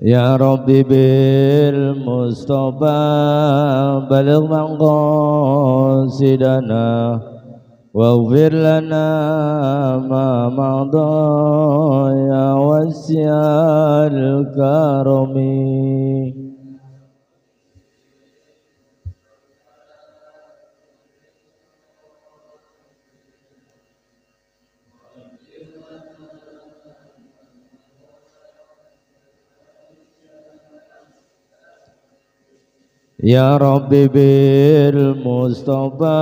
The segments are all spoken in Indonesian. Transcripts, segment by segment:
Ya Rabbi bil Mustafa baligh maqasidana waghfir lana ma madha ya wasi'al karami. Ya Rabbi bil Mustafa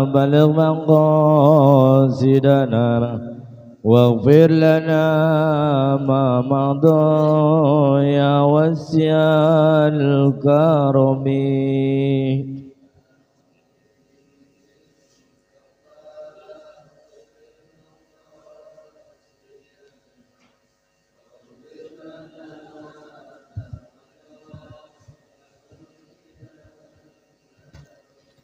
baligh maqasidana waghfir lana ma madha ya wasi'al karami.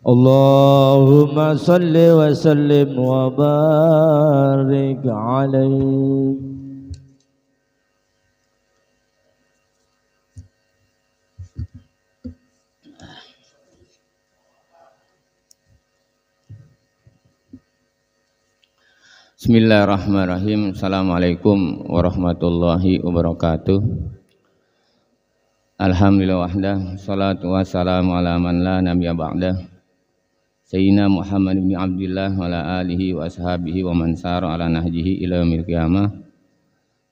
Allahumma salli wa sallim wa barik alaihi. Bismillahirrahmanirrahim. Assalamualaikum warahmatullahi wabarakatuh. Alhamdulillah wahdah, salatu wassalamu ala man la nabiyya ba'dah. Sayyidina Muhammad bin Abdullah wa ala alihi wa ashabihi wa man sara ala nahjihi ila yaumil qiyamah.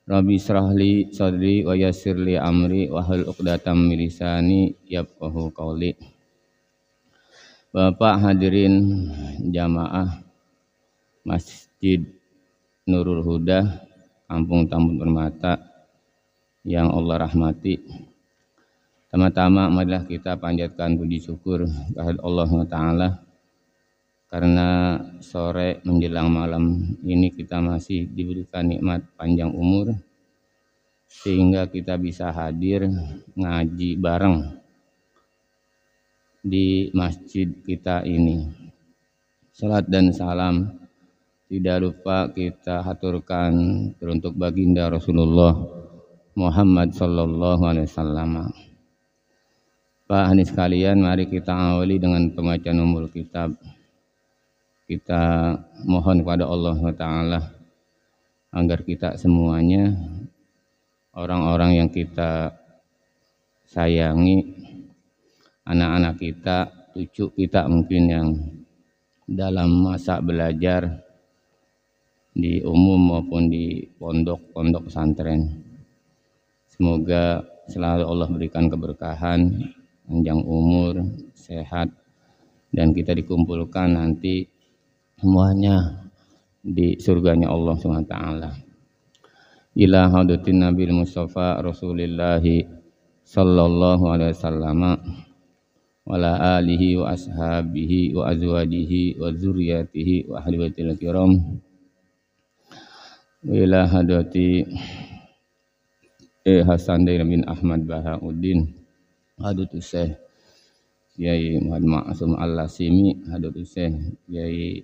Rabbi israh li sadri wa yassir li amri wa hlul 'uqdatam min lisani yafqahu qawli. Bapak hadirin jamaah Masjid Nurul Huda, Kampung Tambun Permata yang Allah rahmati. Pertama-tama marilah kita panjatkan puji syukur kehadirat Allah Ta'ala karena sore menjelang malam ini kita masih diberikan nikmat panjang umur sehingga kita bisa hadir ngaji bareng di masjid kita ini. Salat dan salam tidak lupa kita haturkan teruntuk baginda Rasulullah Muhammad sallallahu alaihi wasallam. Pak Hanis sekalian, mari kita awali dengan pembacaan umul kitab. Kita mohon kepada Allah Ta'ala agar kita semuanya, orang-orang yang kita sayangi, anak-anak kita, cucu kita mungkin yang dalam masa belajar di umum maupun di pondok-pondok pesantren, semoga selalu Allah berikan keberkahan, panjang umur, sehat, dan kita dikumpulkan nanti semuanya di surganya Allah SWT. Ila hadatin Nabi Mustafa Rasulillahi sallallahu alaihi wasallam wa ala alihi wa ashabihi wa azwajihi wa zurriyatihi wa ahli baitil kiram. Ila hadati Hasan Dair bin Ahmad Bahauddin Hadutu Syekh Kiai Muhammad Ma'sum Al-Lasimi, Hadutu Syekh Kiai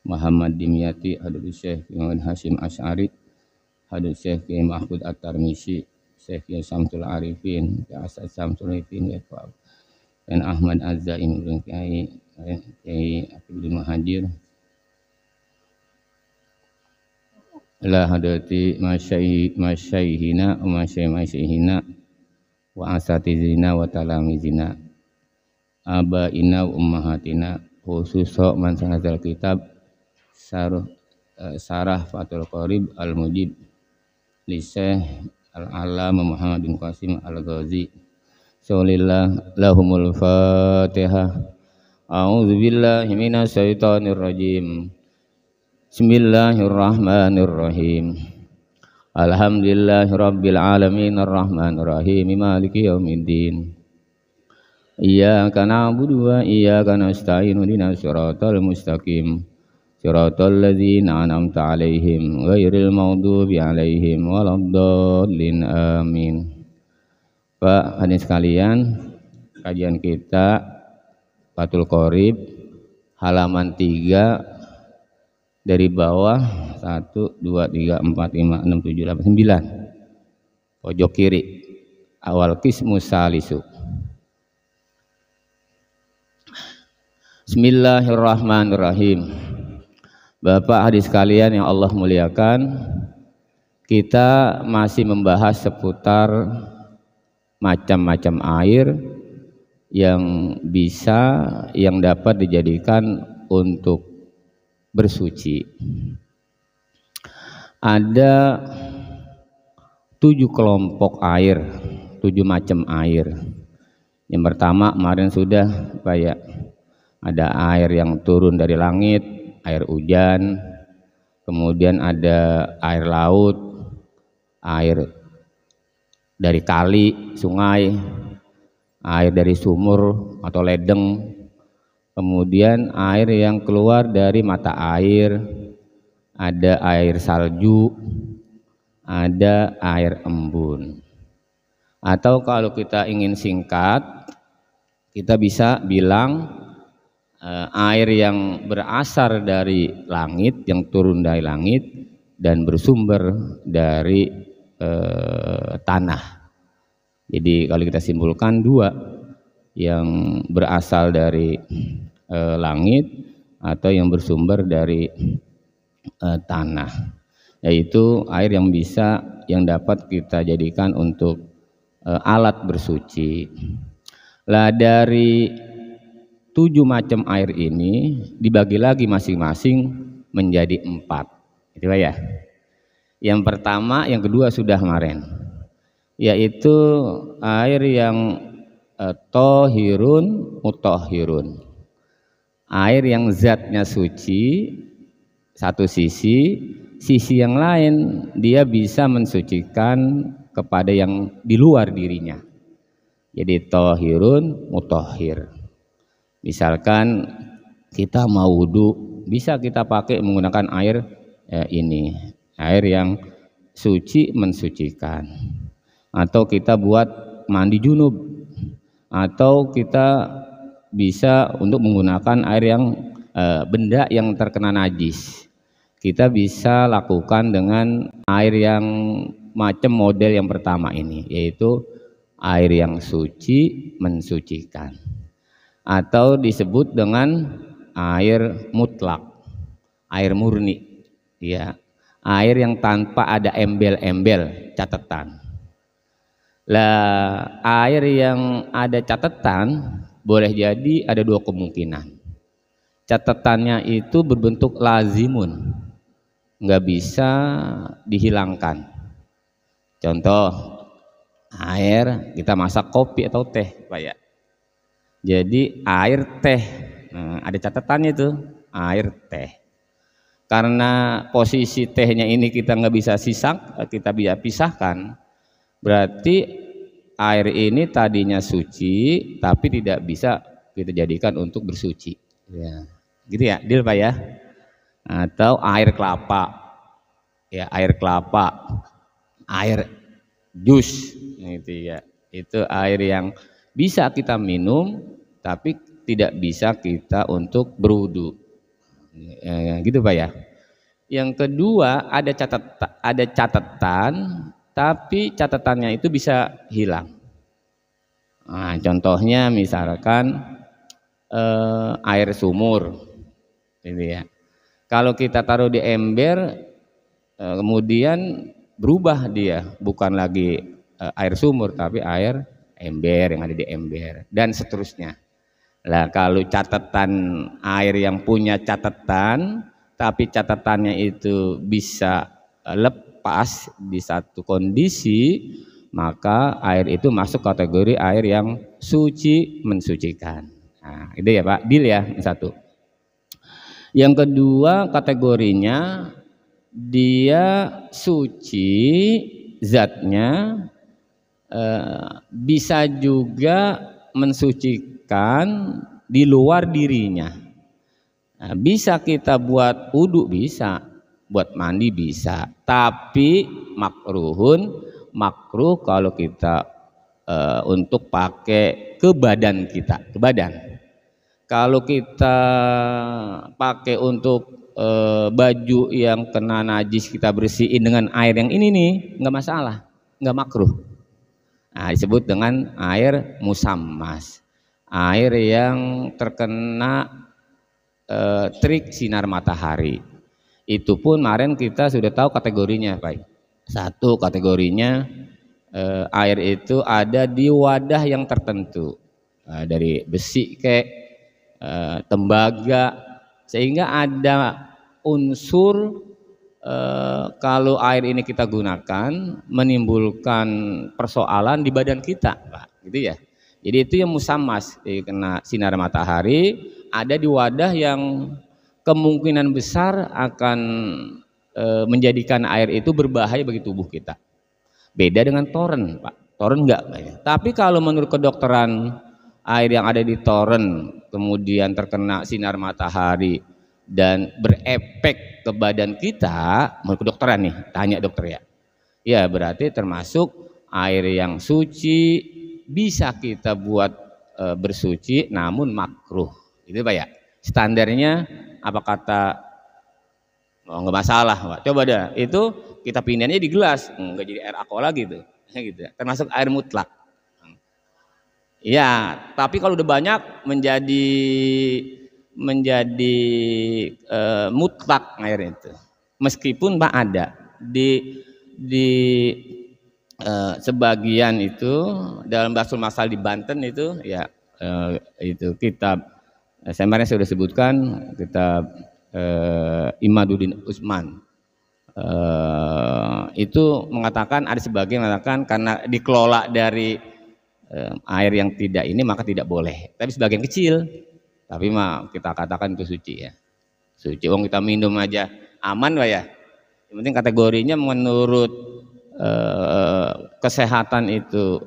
Muhammad Dimyati, Hadutu Syekh Muhammad Hashim Asy'ari, Hadutu Syekh Kiai Mahfud At-Tarmisi, Syekh Kiai Samsul Arifin, Kiai Asad Samsul Arifin, dan Ahmad Azzain, Kiai Abdul Muhajir, la hadati masyayihina wa masyayihina wa asatizina wa talamizina abaina wa ummahatina, khususnya man sanazal kitab Sarah Fathul Qorib Al-Mujib li Syekh Al-Alam Muhammad bin Qasim Al-Ghazi. Sholillah lahumul Fatihah. A'udzu billahi minasy syaithanir rajim. Bismillahirrahmanirrahim. Alhamdulillahirabbil alamin arrahmanir rahim maliki yaumiddin. Iyyaka na'budu wa iyyaka nasta'in ihdinas siratal mustaqim. Siratal ladzina an'amta 'alaihim ghairil maghdubi 'alaihim waladdallin. Amin. Pak hadirin sekalian, kajian kita Fathul Qorib halaman 3 dari bawah 1, 2, 3, 4, 5, 6, 7, 8, 9. pojok kiri. Awal qismu salisu. Bismillahirrahmanirrahim. Bapak hadis sekalian yang Allah muliakan, kita masih membahas seputar macam-macam air yang dapat dijadikan untuk bersuci. Ada 7 kelompok air, 7 macam air. Yang pertama kemarin sudah Pak ya, ada air yang turun dari langit, air hujan, kemudian ada air laut, air dari kali, sungai, air dari sumur atau ledeng, kemudian air yang keluar dari mata air, ada air salju, ada air embun. Atau kalau kita ingin singkat, kita bisa bilang air yang berasal dari langit, yang turun dari langit dan bersumber dari tanah. Jadi kalau kita simpulkan 2, yang berasal dari langit atau yang bersumber dari tanah, yaitu air yang dapat kita jadikan untuk alat bersuci. Lah dari 7 macam air ini dibagi lagi masing-masing menjadi 4. Itu ya. Yang pertama, yang kedua sudah kemarin, yaitu air yang tohirun mutahhirun. Air yang zatnya suci satu sisi yang lain dia bisa mensucikan kepada yang di luar dirinya. Jadi tohirun mutahhir. Misalkan kita mau wudhu, bisa kita pakai menggunakan air ini, air yang suci mensucikan. Atau kita buat mandi junub, atau kita bisa untuk menggunakan air yang benda yang terkena najis. Kita bisa lakukan dengan air yang macam model yang pertama ini, yaitu air yang suci mensucikan, atau disebut dengan air mutlak, air murni, ya, air yang tanpa ada embel-embel catatan. Lah air yang ada catatan boleh jadi ada 2 kemungkinan. Catatannya itu berbentuk lazimun, nggak bisa dihilangkan. Contoh, air kita masak kopi atau teh Pak ya. Jadi air teh, ada catatannya itu, air teh. Karena posisi tehnya ini kita nggak bisa kita bisa pisahkan, berarti air ini tadinya suci tapi tidak bisa kita jadikan untuk bersuci. Ya, gitu ya, deal Pak ya. Atau air kelapa, ya, air kelapa, air jus, gitu ya. Itu air yang bisa kita minum tapi tidak bisa kita untuk berwudu, gitu Pak ya. Yang kedua, ada catatan tapi catatannya itu bisa hilang. Nah, contohnya misalkan air sumur, gitu ya. Kalau kita taruh di ember, kemudian berubah dia, bukan lagi air sumur tapi air ember yang ada di ember, dan seterusnya. Lah kalau catatan air yang punya catatan tapi catatannya itu bisa lepas di satu kondisi, maka air itu masuk kategori air yang suci mensucikan. Nah, itu ya Pak, deal ya, satu. Yang kedua kategorinya dia suci zatnya, bisa juga mensucikan di luar dirinya. Nah, bisa kita buat wudu, bisa buat mandi, bisa, tapi makruh kalau kita untuk pakai ke badan kita, ke badan. Kalau kita pakai untuk baju yang kena najis kita bersihin dengan air yang ini nih, nggak masalah. nggak makruh. Nah, disebut dengan air musammas, air yang terkena terik sinar matahari. Itu pun kemarin kita sudah tahu kategorinya, Pak. Satu kategorinya air itu ada di wadah yang tertentu, dari besi tembaga, sehingga ada unsur kalau air ini kita gunakan menimbulkan persoalan di badan kita, Pak, gitu ya. Jadi itu yang musammas, kena sinar matahari, ada di wadah yang kemungkinan besar akan menjadikan air itu berbahaya bagi tubuh kita. Beda dengan toren, Pak. Toren enggak. Tapi kalau menurut kedokteran, air yang ada di toren kemudian terkena sinar matahari dan berefek ke badan kita, menurut kedokteran nih, tanya dokter ya. Ya berarti termasuk air yang suci, bisa kita buat bersuci, namun makruh. Itu Pak ya. Standarnya apa kata? Oh, nggak masalah, Pak. Coba dah, itu kita pindahinnya di gelas, nggak jadi air aqua lagi tuh, gitu. Termasuk air mutlak. Ya, tapi kalau udah banyak menjadi mutlak air itu. Meskipun Pak ada di sebagian itu dalam Basul Masal di Banten itu ya, itu kitab saya sudah sebutkan, kitab Imaduddin Utsman itu mengatakan, ada sebagian mengatakan karena dikelola dari air yang tidak ini maka tidak boleh, tapi sebagian kecil, tapi mah kita katakan itu suci ya, suci. Wong kita minum aja aman Pak ya, yang penting kategorinya menurut kesehatan itu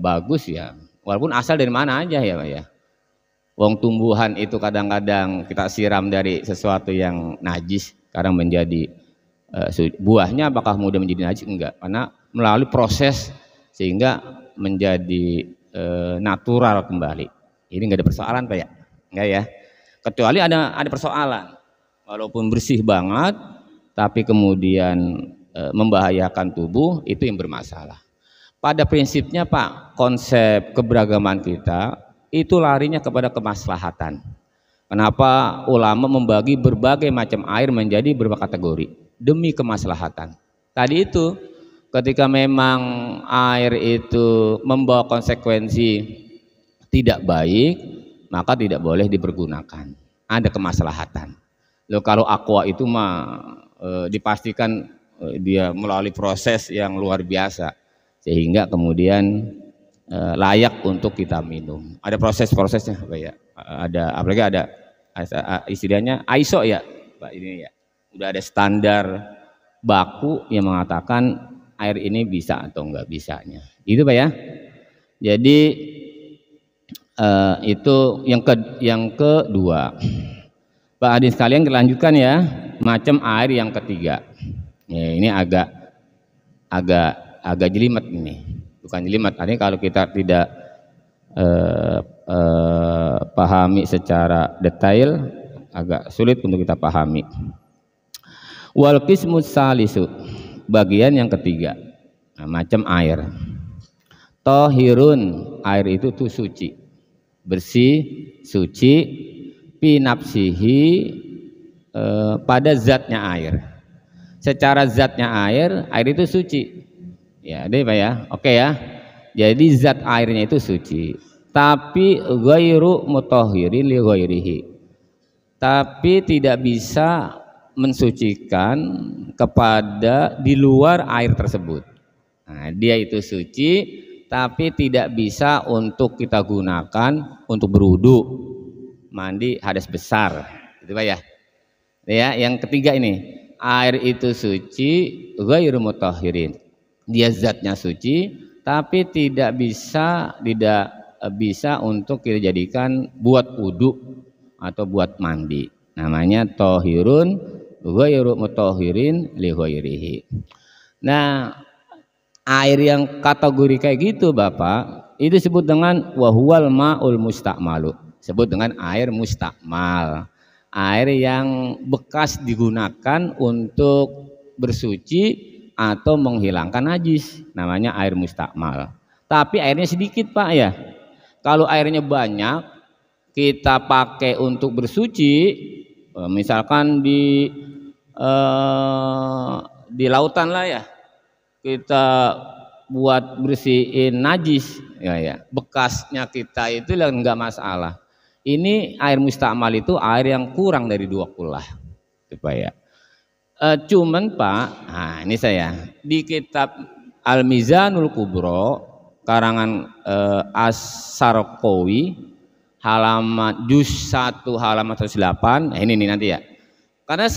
bagus ya, walaupun asal dari mana aja ya Pak ya. Wong tumbuhan itu kadang-kadang kita siram dari sesuatu yang najis, kadang menjadi buahnya apakah mudah menjadi najis? Enggak, karena melalui proses sehingga menjadi natural kembali. Ini enggak ada persoalan Pak ya, enggak ya. Kecuali ada persoalan, walaupun bersih banget, tapi kemudian membahayakan tubuh, itu yang bermasalah. Pada prinsipnya Pak, konsep keberagaman kita itu larinya kepada kemaslahatan. Kenapa ulama membagi berbagai macam air menjadi beberapa kategori? Demi kemaslahatan. Tadi itu ketika memang air itu membawa konsekuensi tidak baik, maka tidak boleh dipergunakan. Ada kemaslahatan. Loh, kalau aqua itu mah dipastikan dia melalui proses yang luar biasa sehingga kemudian layak untuk kita minum. Ada proses-prosesnya Pak ya. Ada apalagi ada istilahnya ISO ya Pak, ini ya. Udah ada standar baku yang mengatakan air ini bisa atau enggak bisanya. Itu Pak ya. Jadi itu yang kedua. Pak hadirin sekalian, kita lanjutkan ya, macam air yang ketiga. Ya, ini agak jelimet ini. Bukan jelimet, artinya kalau kita tidak pahami secara detail agak sulit untuk kita pahami. Wal qismus salisu, bagian yang ketiga, macam air. Tohirun, air itu tuh suci, bersih, suci, pinapsihi, pada zatnya air. Secara zatnya air itu suci. Ya, deh Pak ya. Oke ya. Jadi zat airnya itu suci, tapi ghairu mutahhirin li ghairihi. Tapi tidak bisa mensucikan kepada di luar air tersebut. Nah, dia itu suci tapi tidak bisa untuk kita gunakan untuk berwudu, mandi hadas besar. Gitu Pak ya. Ya, yang ketiga ini, air itu suci ghairu mutahhirin. Dia zatnya suci tapi tidak bisa untuk kita jadikan buat wudu atau buat mandi. Namanya tohirun ghairu mutahhirin li ghairihi. Nah, air yang kategori kayak gitu Bapak, itu disebut dengan wahuwal ma'ul mustakmalu. Sebut dengan air mustakmal. Air yang bekas digunakan untuk bersuci atau menghilangkan najis, namanya air mustakmal. Tapi airnya sedikit Pak ya. Kalau airnya banyak kita pakai untuk bersuci, misalkan di lautan lah ya, kita buat bersihin najis ya, bekasnya kita itu nggak masalah. Ini air mustakmal itu air yang kurang dari 2 kulah supaya cuman Pak, nah ini saya di kitab Al-Mizanul Kubro karangan As-Sarqawi halaman juz 1 halaman 108. Nah ini nih nanti ya, karena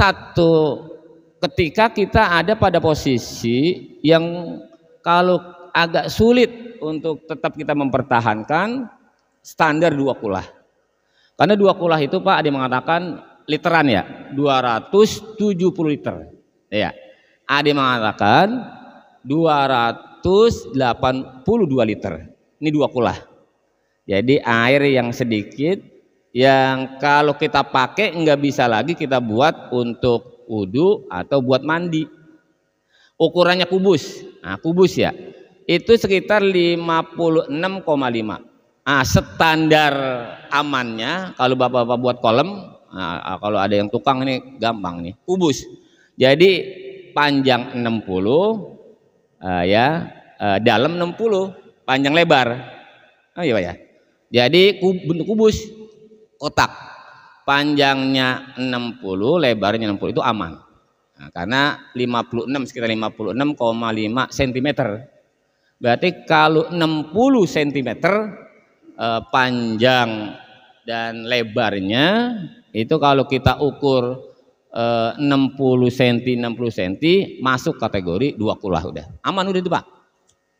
ketika kita ada pada posisi yang kalau agak sulit untuk tetap kita mempertahankan standar 2 kulah. Karena 2 kulah itu Pak ada yang mengatakan literan ya, 270 liter. Ya. Ada yang mengatakan 282 liter. Ini 2 kulah. Jadi air yang sedikit yang kalau kita pakai nggak bisa lagi kita buat untuk wudu atau buat mandi. Ukurannya kubus. Nah, kubus ya. Itu sekitar 56,5. Standar amannya kalau Bapak-bapak buat kolam, kalau ada yang tukang ini gampang nih, kubus. Jadi panjang 60 dalam 60, panjang lebar. Oh iya Pak ya. Jadi bentuk kubus kotak. Panjangnya 60, lebarnya 60 itu aman. Nah, karena 56 sekitar 56,5 cm. Berarti kalau 60 cm panjang dan lebarnya itu kalau kita ukur 60 cm masuk kategori 2 kulah udah. Aman udah itu Pak.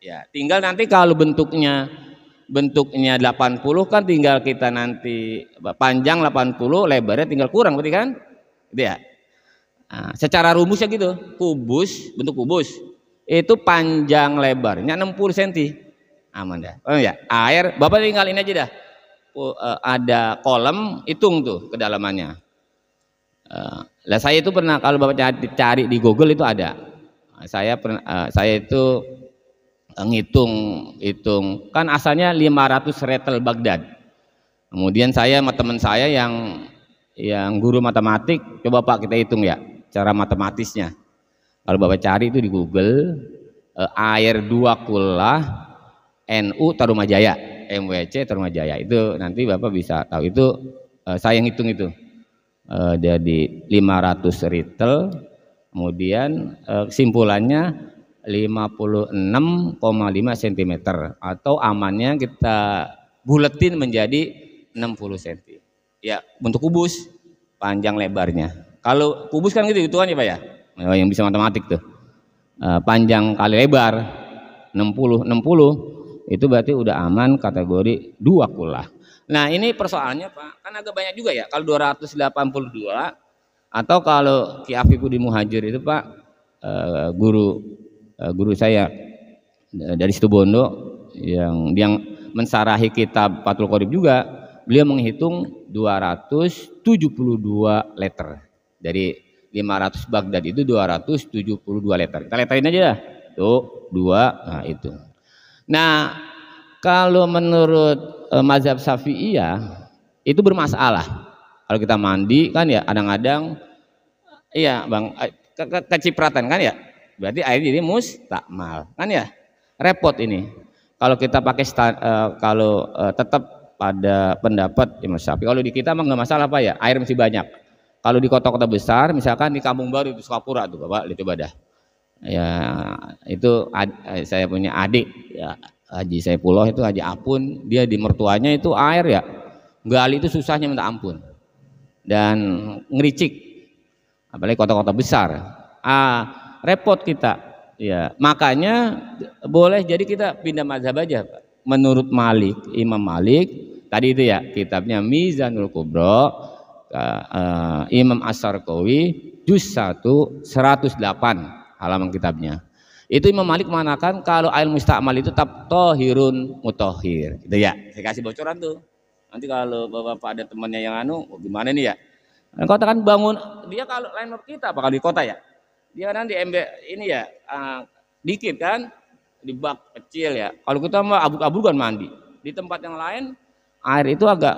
Ya, tinggal nanti kalau bentuknya 80 kan tinggal kita nanti panjang 80, lebarnya tinggal kurang berarti kan? Gitu ya. Nah, secara rumusnya gitu, bentuk kubus itu panjang lebarnya 60 cm. Aman dah. Oh ya, air Bapak tinggal ini aja dah. Ada kolam, hitung tuh kedalamannya. Lah saya itu pernah kalau Bapak cari di Google itu ada. Saya itu hitung kan asalnya 500 retel Baghdad. Kemudian saya sama teman saya yang guru matematik, coba Pak kita hitung ya cara matematisnya. Kalau Bapak cari itu di Google air 2 kulah NU Tarumajaya, MWC Tarumajaya, itu nanti Bapak bisa tahu itu saya yang hitung itu. Jadi 500 retel, kemudian kesimpulannya 56,5 cm atau amannya kita buletin menjadi 60 cm. Ya, bentuk kubus, panjang lebarnya. Kalau kubus kan gitu hitungannya Pak ya. Yang bisa matematik tuh. Panjang kali lebar 60 itu berarti udah aman kategori 2 kulah. Nah, ini persoalannya Pak, kan agak banyak juga ya kalau 282 atau kalau Ki Afifuddin Muhajir itu Pak guru saya dari Situbondo yang mensarahi kitab Fathul Qorib juga, beliau menghitung 272 liter. Dari 500 Baghdad itu 272 liter. Kita leterin aja dah. Tuh, 2, nah itu. Nah, kalau menurut mazhab Syafi'iyah itu bermasalah. Kalau kita mandi kan ya kadang-kadang iya Bang kecipratan kan ya. Berarti air jadi mustakmal kan ya. Repot ini. Kalau kita pakai tetap pada pendapat Imam Syafi'i. Kalau di kita mah nggak masalah Pak ya, air masih banyak. Kalau di kota-kota besar, misalkan di Kampung Baru di Sukapura tuh Bapak, coba dah. Ya itu saya punya adik ya, Haji Saifullah itu Haji Apun, dia di mertuanya itu air ya gali itu susahnya minta ampun dan ngericik, apalagi kota-kota besar. Repot kita ya, makanya boleh jadi kita pindah mazhab aja Pak. Menurut Imam Malik tadi itu ya kitabnya Mizanul Kubro, Imam As-Sarqawi juz 1 108 halaman kitabnya. Itu Imam Malik mengatakan kalau air mustakmal itu tetap tohirun mutohir. Gitu ya. Saya kasih bocoran tuh. Nanti kalau bapak ada temannya yang gimana nih ya? Kota kan bangun dia kalau lain kita apa kalau di kota ya? dia kan di ember ini ya dikit kan di bak kecil ya. Kalau kita mah abuk-abuk kan mandi. Di tempat yang lain air itu agak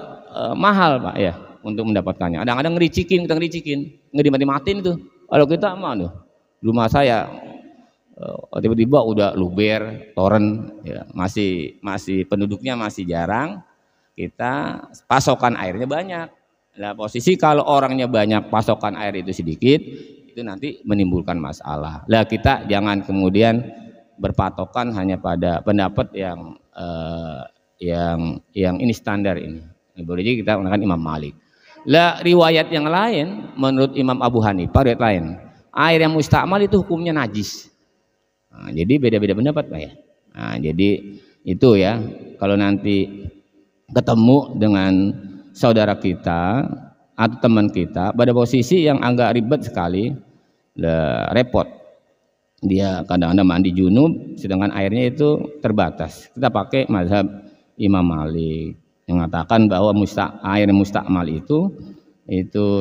mahal Pak ya untuk mendapatkannya. Kadang-kadang ngericikin, kita ngericikin, nggak dimati-matiin itu. Kalau kita mah tuh, rumah saya tiba-tiba udah luber, toren, ya, masih penduduknya masih jarang, kita pasokan airnya banyak. Nah, posisi kalau orangnya banyak, pasokan air itu sedikit, itu nanti menimbulkan masalah. Lah kita jangan kemudian berpatokan hanya pada pendapat yang ini standar ini. Boleh jadi kita menggunakan Imam Malik. Lah riwayat yang lain menurut Imam Abu Hanifah riwayat lain, air yang mustakmal itu hukumnya najis. Nah, jadi beda-beda pendapat Pak ya. Nah, jadi itu ya kalau nanti ketemu dengan saudara kita atau teman kita pada posisi yang agak ribet sekali, repot. Dia kadang-kadang mandi junub sedangkan airnya itu terbatas. Kita pakai mazhab Imam Malik yang mengatakan bahwa air mustakmal itu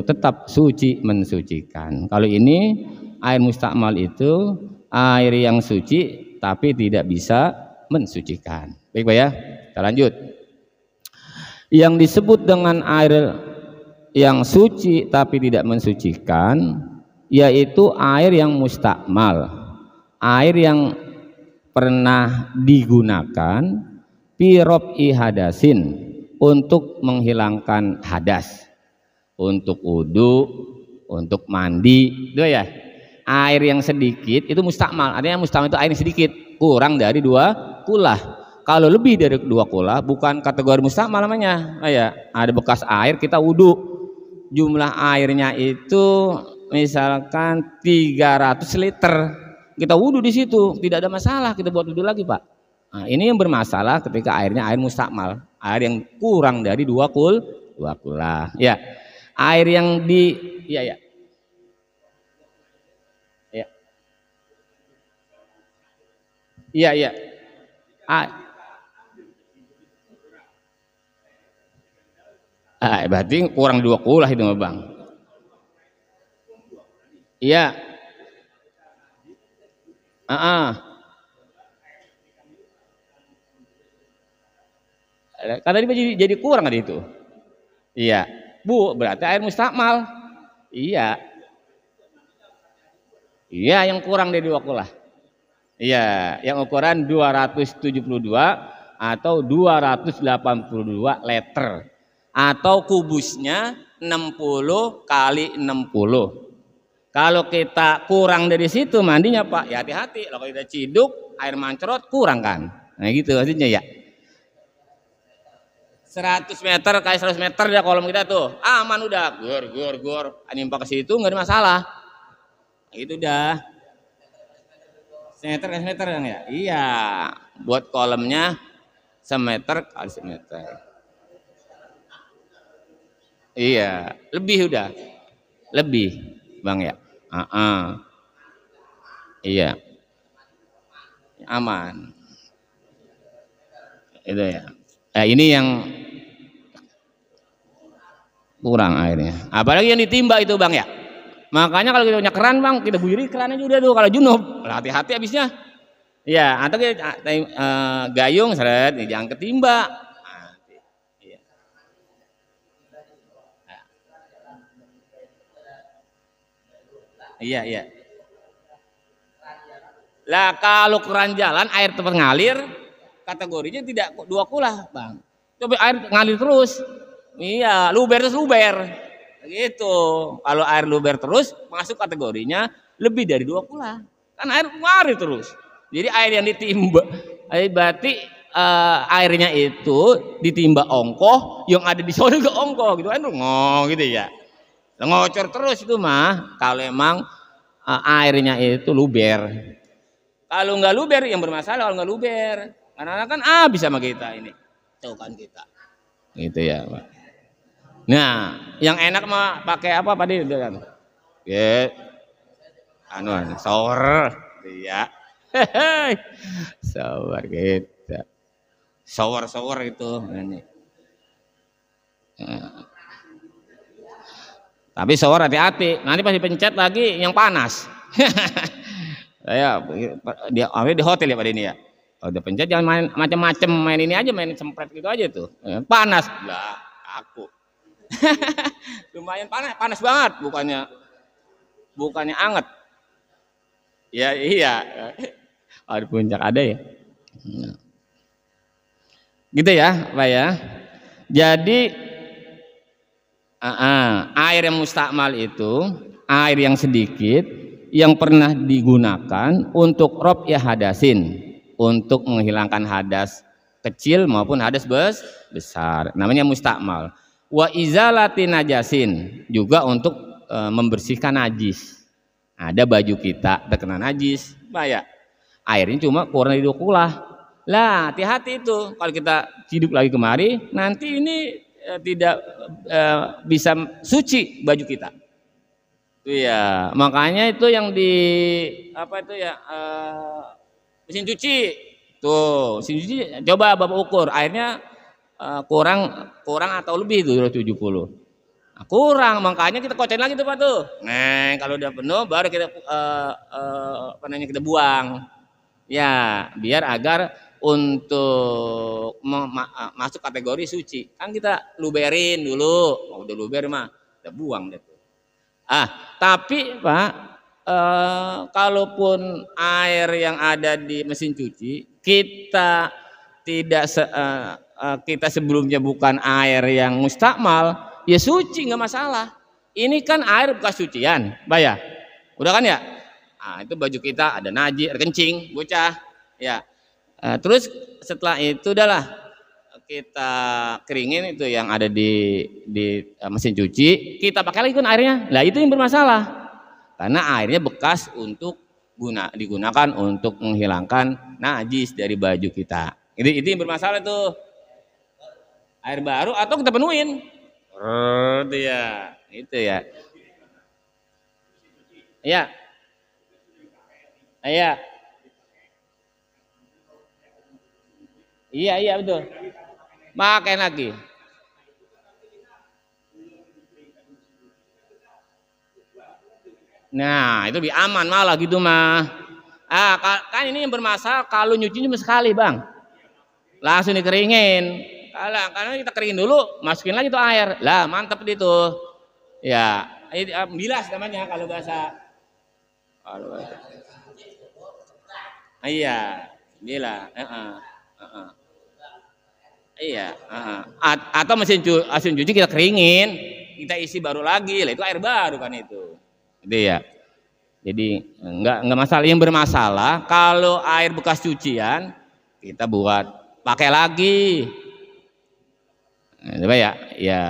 tetap suci mensucikan. Kalau ini air mustakmal itu air yang suci tapi tidak bisa mensucikan. Baik Pak ya, kita lanjut. Yang disebut dengan air yang suci tapi tidak mensucikan yaitu air yang mustakmal, air yang pernah digunakan pirob'i hadasin untuk menghilangkan hadas, untuk wudu, untuk mandi, itu ya. Air yang sedikit itu mustakmal, artinya mustakmal itu air yang sedikit, kurang dari 2 kulah. Kalau lebih dari 2 kulah bukan kategori mustakmal namanya. Ya, ada bekas air kita wudu, jumlah airnya itu misalkan 300 liter, kita wudu di situ tidak ada masalah, kita buat wudu lagi Pak. Nah, ini yang bermasalah ketika airnya air mustakmal, air yang kurang dari 2 kulah. Ya, air yang ya. Iya. Berarti kurang 2 kulah itu Bang. Iya. Karena dia jadi kurang tadi itu. Iya. Bu, berarti air mustakmal. Iya. Iya, yang kurang dari 2 kulah. Iya, yang ukuran 272 atau 282 liter atau kubusnya 60 kali 60. Kalau kita kurang dari situ mandinya Pak, ya hati-hati. Kalau kita ciduk, air mancrot kurang kan. Nah gitu maksudnya ya. 100 meter kali 100 meter ya kolom kita tuh, aman udah. Gor. Nimpa ke situ nggak ada masalah. Itu udah. Semeter kali semeter kan ya? Iya, buat kolamnya semeter kali semeter. Iya, lebih udah. Lebih, Bang ya. Iya. Aman. Itu ya. Ini yang kurang airnya. Apalagi yang ditimba itu Bang ya. Makanya kalau kita punya keran Bang, kita buyuri kerannya juga tuh kalau junub. Hati-hati habisnya. Ya, atau kita gayung seret, jangan ketimba. Iya. Lah kalau keran jalan air tempat ngalir, kategorinya tidak 2 kulah Bang. Coba air ngalir terus. Iya, luber terus luber. Gitu. Kalau air luber terus masuk kategorinya lebih dari 2 kulah. Kan air ngalir terus. Jadi air yang ditimba, berarti airnya itu ditimba ongkoh, yang ada di sana ke ongkoh gitu kan, gitu ya. Ngocor terus itu mah kalau emang airnya itu luber. Kalau nggak luber yang bermasalah kalau nggak luber. Karena kan bisa sama kita ini. Tuh kan kita. Gitu ya, Pak. Nah, yang enak mah pakai apa Pak Di? Shower, ya. Shower gitu. Shower itu. Ini. Tapi shower hati-hati. Nanti pas dipencet lagi yang panas. Saya di hotel ya Pak Deni ya. Kalau udah pencet jangan main macam-macam, main ini aja, main sempret gitu aja tuh. Panas lah aku. Lumayan panas banget, bukannya anget. Ya iya. Ada puncak ada ya. Gitu ya, Pak ya. Jadi air yang mustakmal itu air yang sedikit yang pernah digunakan untuk raf'iyah hadasin, untuk menghilangkan hadas kecil maupun hadas besar, namanya mustakmal. Wa izalati najasin, juga untuk membersihkan najis. Ada baju kita terkena najis, bahaya. Airnya cuma kurang dari 2 kulah. Lah, hati-hati itu kalau kita hidup lagi kemari, nanti ini tidak bisa suci baju kita. Itu ya, makanya itu yang di apa itu ya, mesin cuci. Tuh, mesin cuci coba Bapak ukur airnya kurang atau lebih itu 270. Nah, kurang, makanya kita kocokin lagi tuh Pak tuh. Nah, kalau udah penuh baru kita kita buang. Ya, biar agar untuk masuk kategori suci. Kan kita luberin dulu. Udah luber mah kita buang deh. Tapi Pak, kalaupun air yang ada di mesin cuci kita tidak kita sebelumnya bukan air yang mustakmal, ya suci nggak masalah. Ini kan air bekas cucian, Pak ya. Udah kan ya? Itu baju kita ada najis, ada kencing, bocah, ya. Terus setelah itu udahlah kita keringin itu yang ada di mesin cuci, kita pakai lagi kan airnya. Lah itu yang bermasalah. Karena airnya bekas untuk digunakan untuk menghilangkan najis dari baju kita. Itu yang bermasalah tuh. Air baru atau kita penuhin. Itu ya. Itu ya. Iya. Iya. Iya betul. Pakai lagi. Nah, itu lebih aman malah gitu mah. Kan ini yang bermasalah kalau nyuci cuma sekali, Bang. Langsung dikeringin. Karena kita keringin dulu, masukin lagi tuh air. Lah, mantep itu. Ya, bilas namanya kalau bahasa. Iya, bilas. Iya, atau mesin cuci kita keringin, kita isi baru lagi, lah itu air baru kan itu. Gitu ya. Jadi enggak masalah. Yang bermasalah kalau air bekas cucian kita buat pakai lagi. Coba ya. Ya.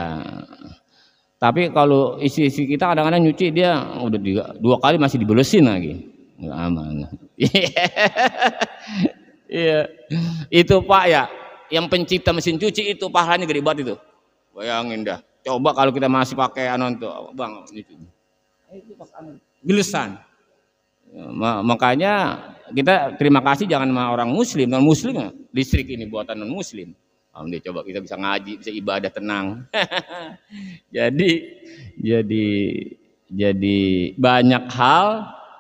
Tapi kalau isi kita kadang-kadang nyuci dia udah 2 kali masih dibelesin lagi. Enggak aman. Iya. Itu Pak ya. Yang pencipta mesin cuci itu pahalanya gede banget itu. Bayangin dah. Coba kalau kita masih pakai tuh, Bang, itu bilesan. Makanya kita terima kasih jangan sama orang muslim, non muslim listrik ini buatan non muslim. Dia coba kita bisa ngaji, bisa ibadah tenang. jadi banyak hal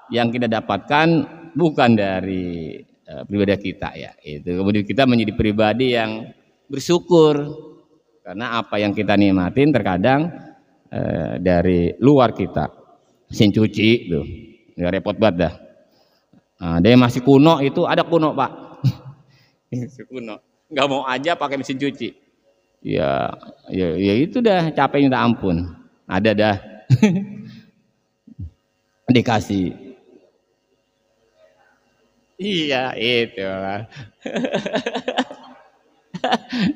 yang kita dapatkan bukan dari pribadi kita ya. Itu kemudian kita menjadi pribadi yang bersyukur karena apa yang kita nikmatin terkadang dari luar kita. Mesin cuci tuh, nggak repot banget dah. Dia masih kuno itu ada kuno Pak. Kuno, nggak mau aja pakai mesin cuci. Ya itu dah capek minta ampun. Ada dah. Dikasih. Iya itu.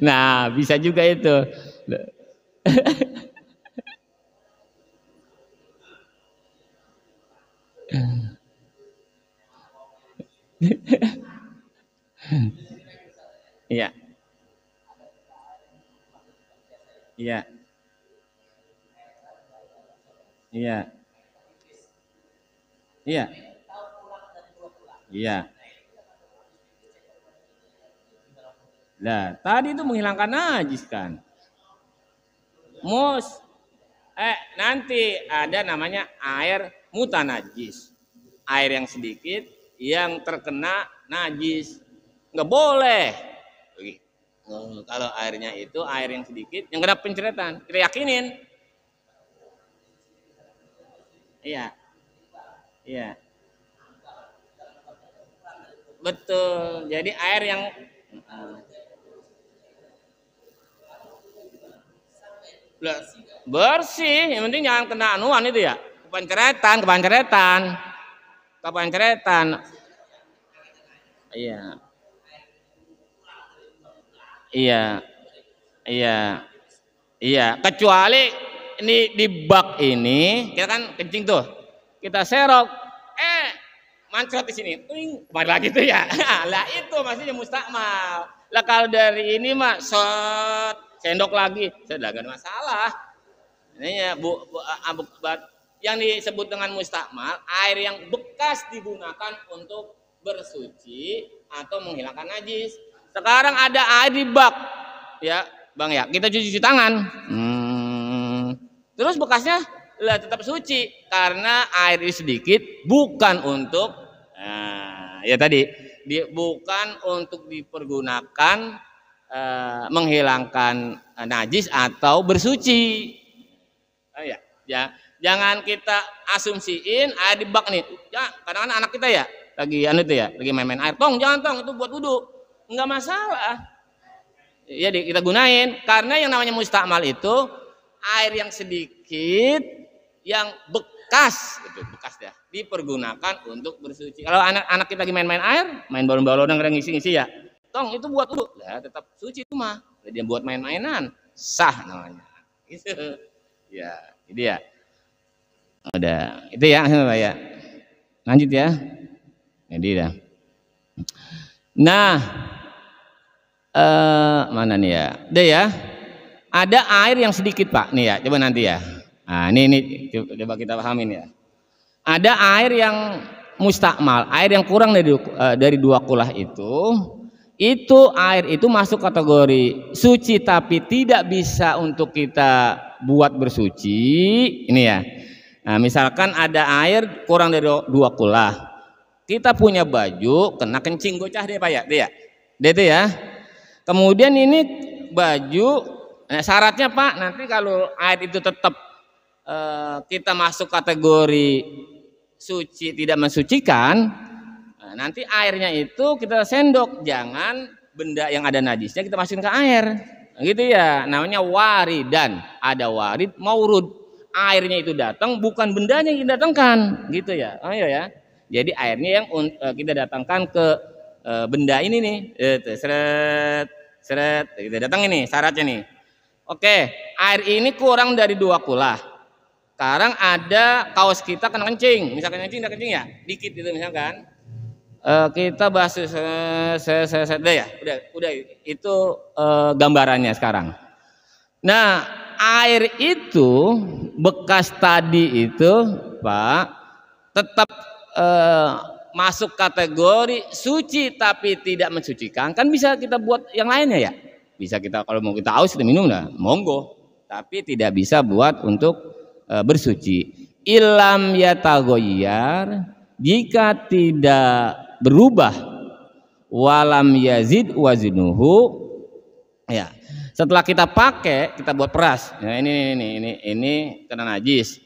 Nah bisa juga itu. Iya. Iya. Iya. Iya. Iya. Nah, tadi itu menghilangkan najis kan. Nanti ada namanya air mutanajis. air yang sedikit yang terkena najis. Nggak boleh. Kalau airnya itu air yang sedikit yang kena penceretan, kita yakinin. Iya. Iya. Betul. Jadi air yang bersih, yang penting jangan kena anuan itu ya. Kepanceretan. Iya. Iya. Kecuali ini di bak ini, kita kan kencing tuh, kita serok, mancret di sini, kembali lagi tuh ya. Lah itu maksudnya mustakmal. Lah kalau dari ini mah sendok lagi, sudah gak ada masalah. Ini ya yang disebut dengan mustakmal, air yang bekas digunakan untuk bersuci atau menghilangkan najis. Sekarang ada air di bak, ya Bang ya, kita cuci tangan, terus bekasnya lah tetap suci karena air ini sedikit, bukan untuk, ya tadi, bukan untuk dipergunakan menghilangkan najis atau bersuci. Ya, jangan kita asumsiin air di bak nih, ya kadang-kadang anak kita ya lagi lagi main-main air, jangan itu buat wudhu, nggak masalah. Ya kita gunain karena yang namanya mustakmal itu air yang sedikit yang bekas ya dipergunakan untuk bersuci. Kalau anak kita lagi main-main air, main balon-balonan kadang ngisi-ngisi ya, itu buat wudhu, ya tetap suci itu mah. Dia buat main-mainan sah namanya. Gitu. Ya, itu ya. Udah, itu ya, Pak ya. Lanjut ya. Jadi dah. Nah, mana nih ya? Deh ya. Ada air yang sedikit Pak, nih ya. Coba nanti ya. Nah, ini coba kita pahamin ya. Ada air yang mustakmal, air yang kurang dari 2 kulah itu air itu masuk kategori suci tapi tidak bisa untuk kita buat bersuci. Ini ya. Nah, misalkan ada air kurang dari 2 kulah. Kita punya baju kena kencing gocah deh Pak ya. Deh ya. Kemudian ini baju, syaratnya Pak, nanti kalau air itu tetap kita masuk kategori suci tidak mensucikan, nanti airnya itu kita sendok, jangan benda yang ada najisnya kita masukin ke air, gitu ya. Namanya waridan, ada warid maurud, airnya itu datang bukan bendanya yang didatangkan, gitu ya. Ayo ya. Jadi airnya yang kita datangkan ke benda ini nih, seret, kita datang ini syaratnya nih. Oke, air ini kurang dari 2 kulah. Sekarang ada kaos kita kena kencing, misalkan kencing ya, dikit itu misalkan. Kita basuh ya, udah itu gambarannya sekarang. Nah, air itu bekas tadi itu Pak tetap masuk kategori suci tapi tidak mensucikan, kan bisa kita buat yang lainnya ya, bisa kita kalau mau kita aus kita minum lah monggo, tapi tidak bisa buat untuk bersuci. Ilam yatagoyar, jika tidak berubah, walam yazid wazinuhu, ya setelah kita pakai kita buat peras, ya ini kena najis,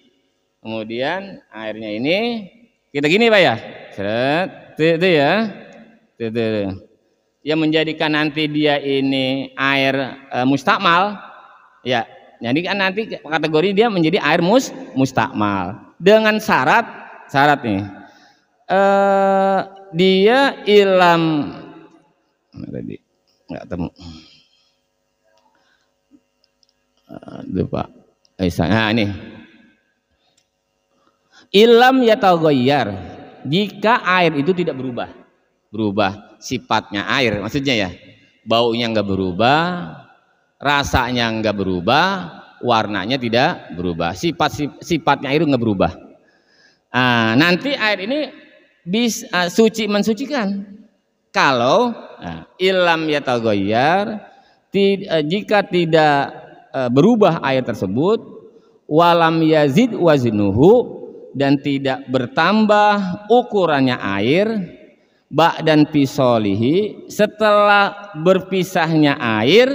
kemudian airnya ini kita gini Pak ya, itu ya, yang menjadikan nanti dia ini air mustakmal, ya. Jadi kan nanti kategori dia menjadi air mustakmal dengan syarat nih, dia ilam tadi nggak temu, lupa. Nah ini ilam yataghayyar, jika air itu tidak berubah sifatnya air, maksudnya ya baunya nggak berubah, rasanya nggak berubah, warnanya tidak berubah, sifatnya air nggak berubah. Nanti air ini bisa suci mensucikan kalau ilam yataghayyar, jika tidak berubah air tersebut, walam yazid wazinuhu, dan tidak bertambah ukurannya air ba'dan fisolihi, setelah berpisahnya air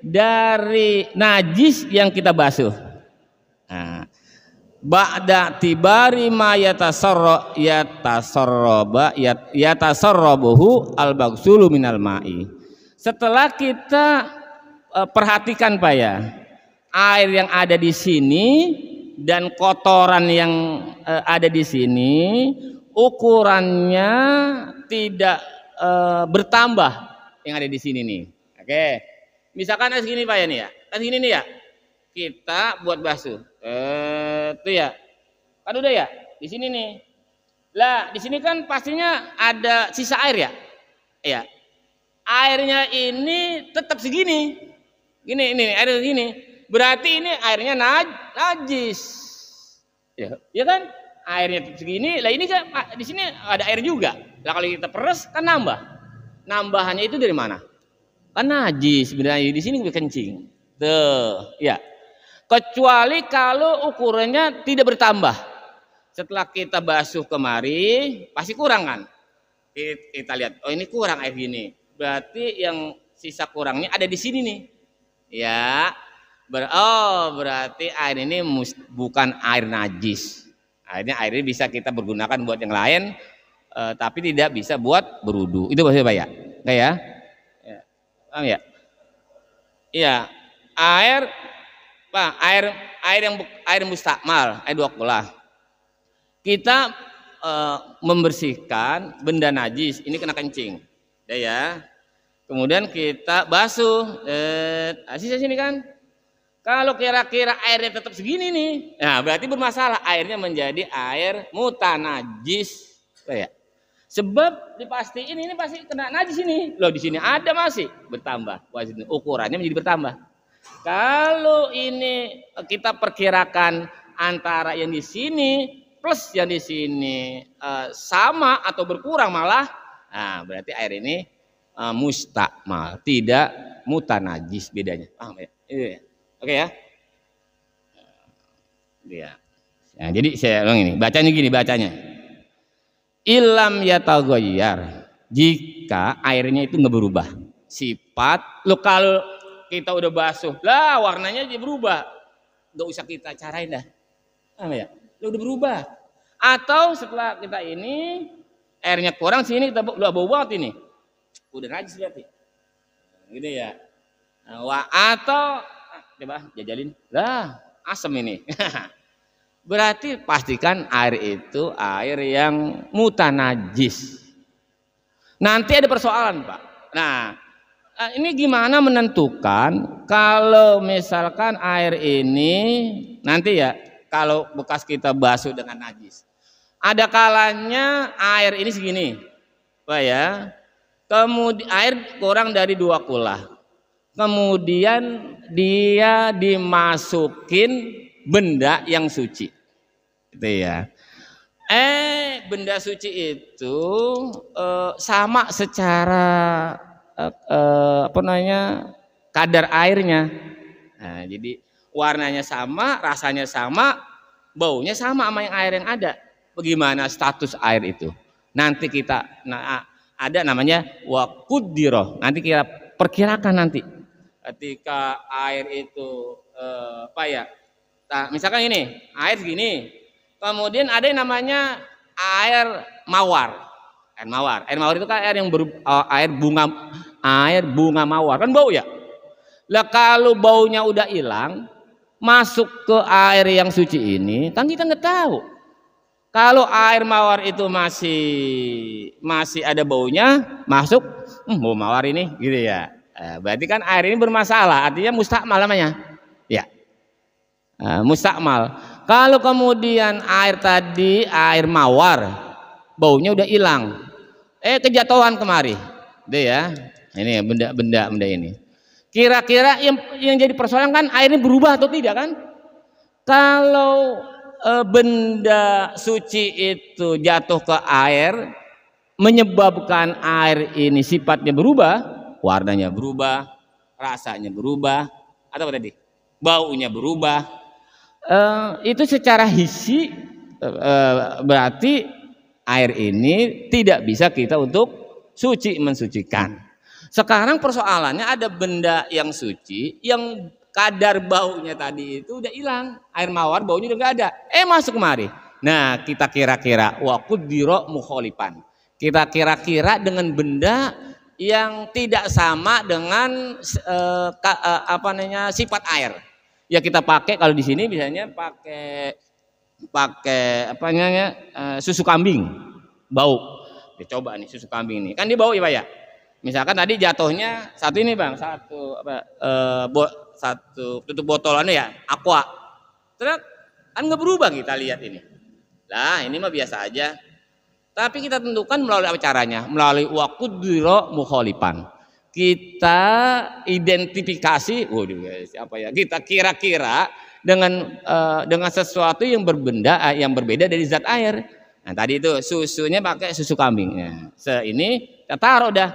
dari najis yang kita basuh. Nah, ba'da tibari ma yatasarrabuhu al-baghsulu minal ma'i. Setelah kita perhatikan Pak ya, air yang ada di sini dan kotoran yang ada di sini ukurannya tidak bertambah yang ada di sini nih. Oke. Misalkan ada segini Pak ya nih ya. Ada segini nih ya. Kita buat basuh. Itu ya. Kan udah ya? Di sini nih. Lah, di sini kan pastinya ada sisa air ya? Iya. Airnya ini tetap segini. Ini air segini. Berarti ini airnya najis. Ya, ya kan? Airnya tetap segini. Lah ini kan di sini ada air juga. Lah kalau kita peres kan nambah. Nambahannya itu dari mana? Kan najis sebenarnya, di sini kencing. Tuh, ya. Kecuali kalau ukurannya tidak bertambah. Setelah kita basuh kemari, pasti kurang kan? Kita lihat, oh ini kurang air gini. Berarti yang sisa kurangnya ada di sini nih. Ya. Berarti air ini bukan air najis. Air ini bisa kita pergunakan buat yang lain, tapi tidak bisa buat berwudu. Itu maksudnya Pak ya? Kayak paham ya? Iya, air mustakmal, air wakulah. Kita membersihkan benda najis, ini kena kencing, ya. Kemudian kita basuh, sisa sini kan. Kalau kira-kira airnya tetap segini nih, nah berarti bermasalah, airnya menjadi air mutanajis, ya. Sebab dipastiin ini pasti kena najis ini. Loh di sini ada masih bertambah. Ukurannya menjadi bertambah. Kalau ini kita perkirakan antara yang di sini plus yang di sini sama atau berkurang malah, nah berarti air ini mustakmal, tidak mutanajis bedanya. Paham ya? Oke ya? Ya. Nah, jadi saya ulang ini, bacanya gini bacanya. Ilam yataghayyar, jika airnya itu nggak berubah sifat. Lo kalau kita udah basuh lah warnanya jadi berubah, nggak usah kita carain dah, ya lo udah berubah. Atau setelah kita ini airnya kurang sini kita udah bau banget ini, udah najis berarti gitu ya. Atau coba jajalin lah asam ini. Berarti pastikan air itu air yang mutanajis. Nanti ada persoalan Pak. Nah, ini gimana menentukan kalau misalkan air ini nanti ya kalau bekas kita basuh dengan najis. Ada kalanya air ini segini, Pak ya. Kemudian air kurang dari 2 kula. Kemudian dia dimasukin benda yang suci. Gitu ya. Benda suci itu sama secara kadar airnya. Nah, jadi warnanya sama, rasanya sama, baunya sama yang air yang ada. Bagaimana status air itu? Nanti kita ada namanya waquddiroh. Nanti kita perkirakan nanti ketika air itu misalkan ini air segini. Kemudian ada yang namanya air mawar. Air mawar itu kan air yang air bunga mawar. Kan bau ya? Lah kalau baunya udah hilang, masuk ke air yang suci ini, kan kita nggak tahu. Kalau air mawar itu masih ada baunya, masuk, bau mawar ini gitu ya. Berarti kan air ini bermasalah, artinya mustakmal namanya. Ya. Mustakmal. Kalau kemudian air mawar, baunya udah hilang, kejatuhan kemari, deh ya, ini benda ini. Kira-kira yang jadi persoalan kan airnya berubah atau tidak kan? Kalau benda suci itu jatuh ke air, menyebabkan air ini sifatnya berubah, warnanya berubah, rasanya berubah, atau apa tadi? Baunya berubah. Itu secara hissi berarti air ini tidak bisa kita untuk mensucikan. Sekarang persoalannya ada benda yang suci yang kadar baunya tadi itu udah hilang, air mawar baunya udah nggak ada, masuk kemari. Nah, kita kira-kira wa qudira mukhalifan. Kita kira-kira dengan benda yang tidak sama dengan sifat air. Ya kita pakai kalau di sini biasanya pakai susu kambing bau. Coba nih susu kambing nih, kan dia bau ya Pak ya. Misalkan tadi jatuhnya satu ini Bang, satu tutup botol ya, aqua. Terus kan nggak berubah, kita lihat ini. Lah ini mah biasa aja. Tapi kita tentukan melalui apa caranya? Melalui waqudira mukhalifan. Kita identifikasi, kita kira-kira dengan sesuatu yang berbeda dari zat air. Nah tadi itu susunya pakai susu kambing. Nah, ini kita taruh dah.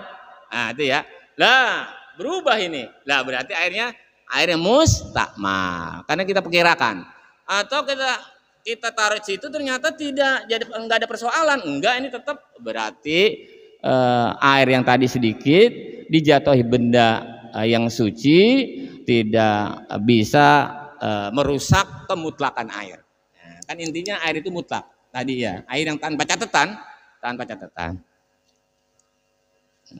Nah itu ya. Lah berubah ini. Lah berarti airnya mustakmal karena kita perkirakan. Atau kita taruh di situ ternyata enggak ada persoalan. Enggak, ini tetap berarti air yang tadi sedikit dijatuhi benda yang suci tidak bisa merusak kemutlakan air. Nah, kan intinya air itu mutlak tadi ya. Air yang tanpa catatan.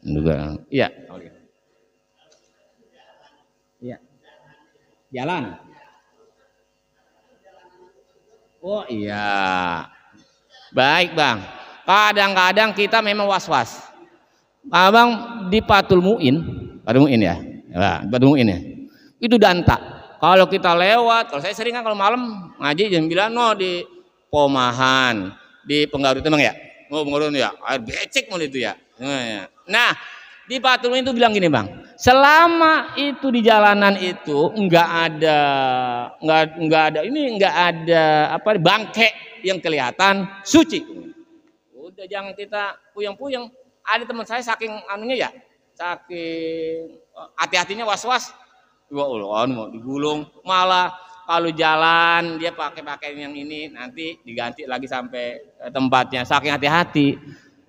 Juga. Iya. Iya. Jalan. Oh iya. Baik Bang. Kadang-kadang kita memang was-was. Abang di Patul Mu'in ya. Patul Mu'in ya. Itu danta. Kalau kita lewat, kalau saya sering kan kalau malam ngaji jam 9 di Pomahan, di Penggarut Bang ya. Penggarut ya. Air becek mulu itu ya. Nah, di Patul Mu'in itu bilang gini Bang, selama itu di jalanan itu nggak ada bangke yang kelihatan suci. Udah jangan kita puyeng-puyeng. Ada teman saya saking hati-hatinya was-was. Ya Allah, mau digulung, malah kalau jalan dia pakai yang ini nanti diganti lagi sampai tempatnya. Saking hati-hati.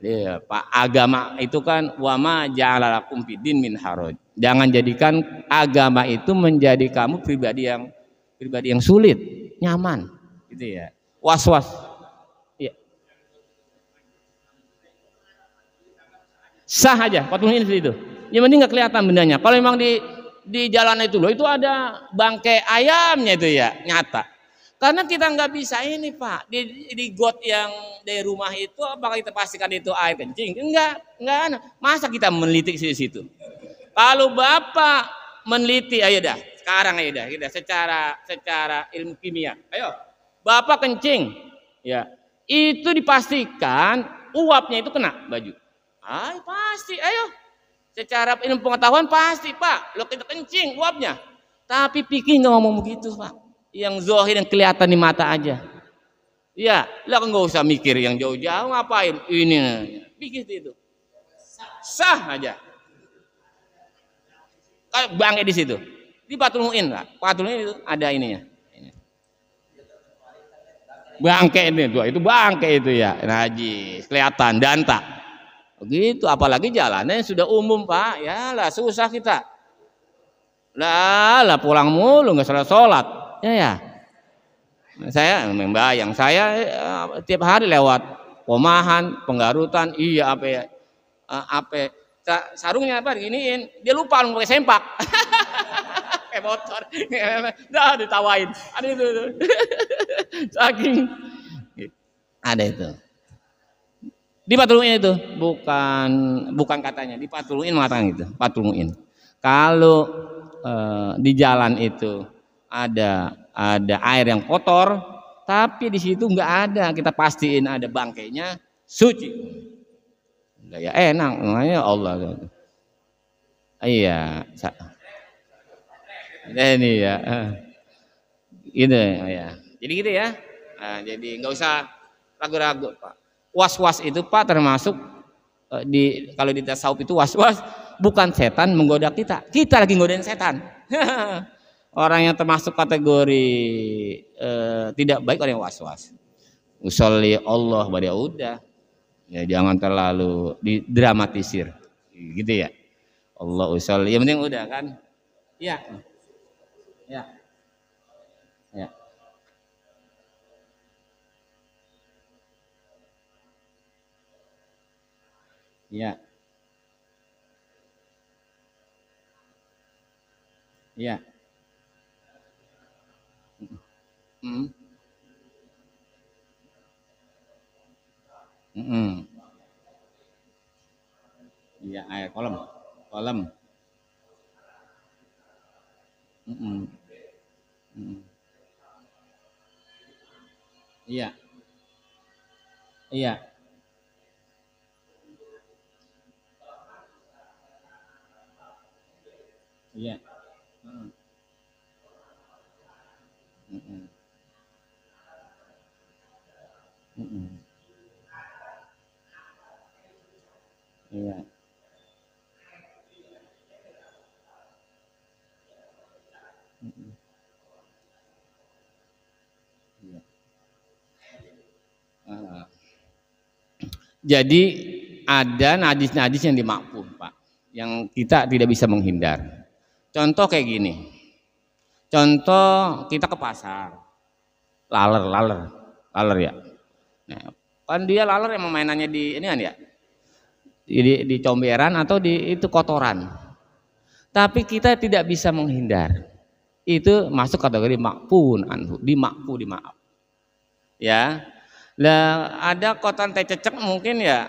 Ya, Pak, agama itu kan wama ja'alalakum fiddin min haraj. Jangan jadikan agama itu menjadi kamu pribadi yang sulit, nyaman, gitu ya. Was-was. Ya. Sah aja, patungnya itu. Yang penting nggak kelihatan bendanya. Kalau memang di jalan itu loh, itu ada bangkai ayamnya itu ya, nyata. Karena kita nggak bisa ini Pak, di got yang dari rumah itu apakah kita pastikan itu air kencing? Enggak. Masa kita meneliti di situ? Kalau Bapak meneliti, sekarang kita secara ilmu kimia. Ayo, Bapak kencing, ya, itu dipastikan uapnya itu kena baju. Pasti, ayo. Secara ilmu pengetahuan pasti Pak, lo kita kencing uapnya. Tapi pikir nggak ngomong begitu Pak. Yang zahir yang kelihatan di mata aja. Ya, lah nggak usah mikir yang jauh-jauh ngapain. Ini pikir itu. Sah aja. Kayak bangke di situ. Di Patul Mu'in lah. Patul Mu'in itu ada ininya. Bangke ini tuh, itu bangke itu ya. Najis, kelihatan danta. Begitu, apalagi jalannya sudah umum Pak. Ya lah susah kita. Lah pulang mulu nggak sholat. Ya. Saya membayang, saya tiap hari lewat Pomahan, Penggarutan, sarungnya diginiin, dia lupa pakai sempak. Kayak motor. Dah ditawain. Ada itu. Saking ada itu. Di Patul Mu'in itu bukan katanya, di Patul Mu'in mengatakan gitu, Patul Mu'in. Kalau di jalan itu ada air yang kotor, tapi di situ nggak ada, kita pastiin ada bangkainya suci. Ya enak, namanya Allah. Iya, ini ya, gitu ya. Jadi gitu ya. Nah, jadi nggak usah ragu-ragu Pak. Was-was itu Pak termasuk kalau di tasawuf itu was-was bukan setan menggoda kita lagi ngodain setan. Orang yang termasuk kategori tidak baik orang yang was-was. usolli Allah pada udah. Ya jangan terlalu didramatisir. Gitu ya. Allah usolli. Yang penting udah kan? Iya. Ya. Ya. Ya. Ya. Hmm. Hmm. Iya, kolom. Kolom. Hmm. Hmm. Iya. Iya. Iya. Hmm. Hmm. Hmm. Iya. Hmm. Iya. Ah. Jadi ada najis-najis yang dimakfuh, Pak, yang kita tidak bisa menghindar. Contoh kayak gini. Contoh kita ke pasar, laler ya. Nah, kan dia laler yang mainannya di ini kan ya, di comberan atau di itu kotoran. Tapi kita tidak bisa menghindar. Itu masuk kategori makfun anhu, dimaaf. Ya. Lah ada kotoran teh cecek mungkin ya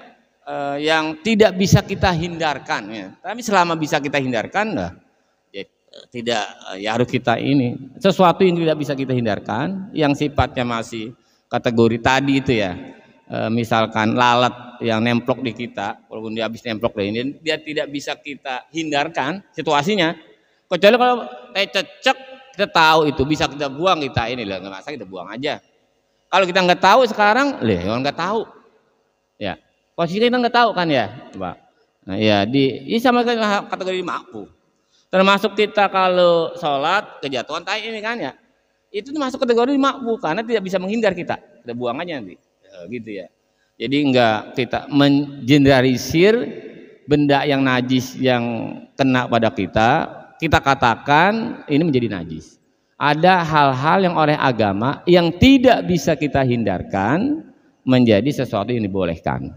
yang tidak bisa kita hindarkan ya. Tapi selama bisa kita hindarkan lah ya, tidak ya harus kita ini. Sesuatu yang tidak bisa kita hindarkan yang sifatnya masih kategori tadi itu ya. Misalkan lalat yang nemplok di kita, walaupun dia habis nemplok dari ini, dia tidak bisa kita hindarkan situasinya. Kecuali kalau teh cecek kita tahu itu bisa kita buang, kita ini lah nggak masalah, kita buang aja. Kalau kita nggak tahu sekarang, orang nggak tahu, ya. Posisi kita nggak tahu kan ya, coba. Nah, ya ini sama kategori makfu. Termasuk kita kalau sholat kejatuhan tai ini kan ya, itu masuk kategori makfu karena tidak bisa menghindar kita buang aja nanti, ya, gitu ya. Jadi nggak kita mengeneralisir benda yang najis yang kena pada kita katakan ini menjadi najis. Ada hal-hal yang oleh agama yang tidak bisa kita hindarkan menjadi sesuatu yang dibolehkan.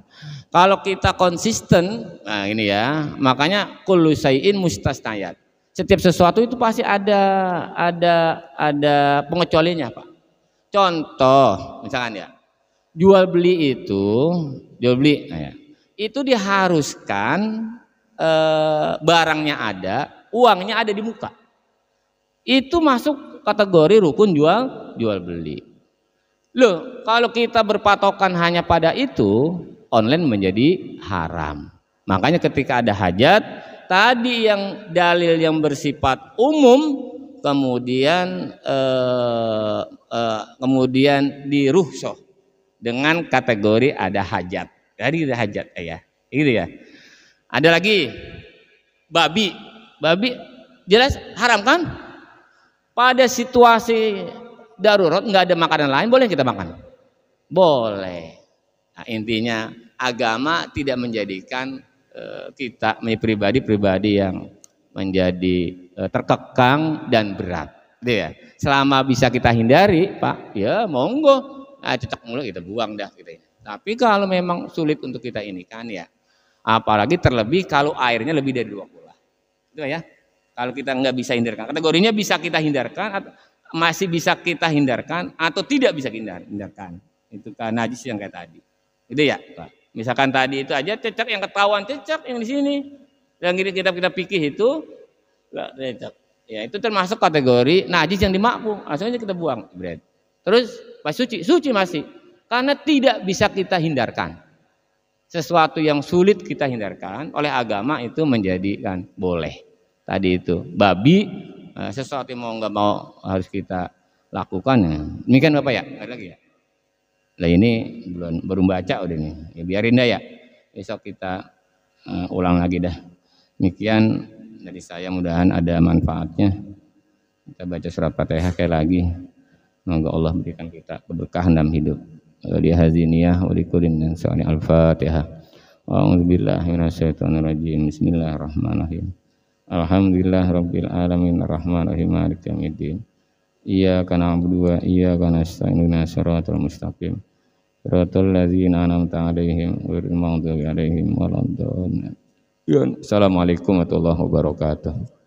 Kalau kita konsisten, nah ini ya, makanya kullu syai'in mustasnayat. Setiap sesuatu itu pasti ada pengecualiannya, Pak. Contoh, misalkan ya, jual beli, nah ya, itu diharuskan barangnya ada, uangnya ada di muka. Itu masuk kategori rukun jual beli. Loh, kalau kita berpatokan hanya pada itu, online menjadi haram. Makanya ketika ada hajat, tadi yang dalil yang bersifat umum, kemudian dirukhsah dengan kategori ada hajat. Jadi ada hajat ya, gitu ya. Ada lagi babi jelas haram kan? Pada situasi darurat nggak ada makanan lain, boleh kita makan? Boleh. Nah, intinya agama tidak menjadikan kita pribadi yang menjadi terkekang dan berat. Gitu ya. Selama bisa kita hindari, Pak, ya monggo. Cocok mulu kita buang dah gitu ya. Tapi kalau memang sulit untuk kita ini kan ya, apalagi terlebih kalau airnya lebih dari 20. Itu ya. Kalau kita nggak bisa hindarkan, kategorinya bisa kita hindarkan, masih bisa kita hindarkan atau tidak bisa kita hindarkan. Itu kan najis yang kayak tadi. Itu ya, Pak. Misalkan tadi itu aja cecak yang ketahuan cecak yang di sini, yang kita pikir itu nggak cecak. Ya itu termasuk kategori najis yang dimakfu, asalnya kita buang. Terus pas suci masih, karena tidak bisa kita hindarkan. Sesuatu yang sulit kita hindarkan oleh agama itu menjadikan boleh. Tadi itu babi, sesuatu yang mau nggak mau harus kita lakukan ya. Ini kan Bapak ya, ada lagi ya. Nah ini belum baca udah nih, ya biarin dah ya. Besok kita ulang lagi dah. Demikian dari saya, mudahan ada manfaatnya. Kita baca surat Fatihah sekali lagi. Semoga Allah berikan kita keberkahan dalam hidup. li haziniyah wa li kullin insani al-Fatihah. A'udzu billahi minasyaitonir rajim. Bismillahirrahmanirrahim. Alhamdulillahirabbil alamin arrahmanir rahim maliki yaumiddin. Iyyaka na'budu wa iyyaka nasta'in ihdinas siratal mustaqim. Siratal ladzina an'amta 'alaihim ghairil maghdubi 'alaihim waladdallin. Assalamualaikum warahmatullahi wabarakatuh.